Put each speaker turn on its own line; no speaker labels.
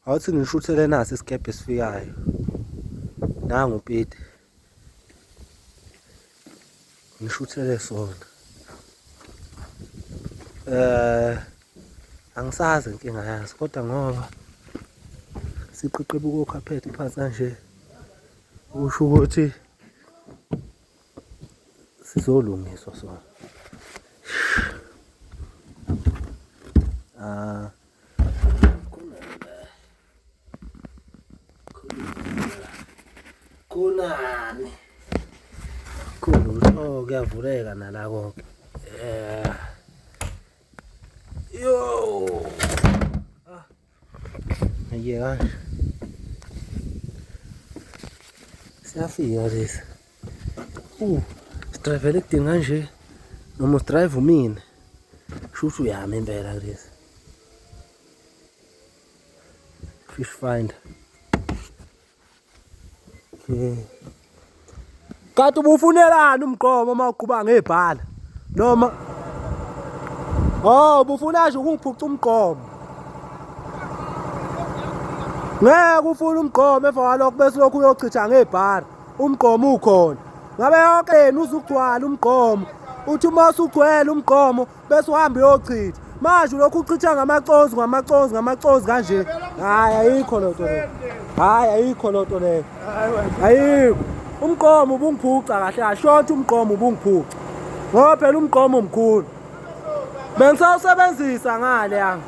Awuthi ngishuthele nasi isikebhe esifikayo. Nangu Pete. Ngishuthele sona. Angisazi inkinga yaso kodwa ngoba siqiqeba ukukaphethe phansi kanje usho ukuthi sizolungiswa sona. Kunani? Khulu kuyavuleka nala konke. Yo. Aye kanje. Siyafika lesi. Sidrivele kudinga nje noma usidrive mina. Shushu uyami impela lesi. Fish finder. Okay. Kanti ubufunelani umgqomo uma uqhuba ngebhala? Noma ubufuna nje ukungiphuca umgqomo. Ngeke ufuna umgqomo emva kwalokho bese lokhu uyochitha ngebhara. Umgqomo ukhona. Ngabe yonke yena uzugcwala umgqomo. Uthi uma usugcwele umgqomo bese uhamba uyochitha. Manje lokhu uchitha ngamaconzi kanje. Hayi ayikho lonto le. Hayi ayikho lonto le. Ayikho. Umgqomo ubungiphuca kahle ashonto umgqomo ubungiphuca. Ngoba phela umgqomo omkhulu. Bengisawusebenzisa ngale yang.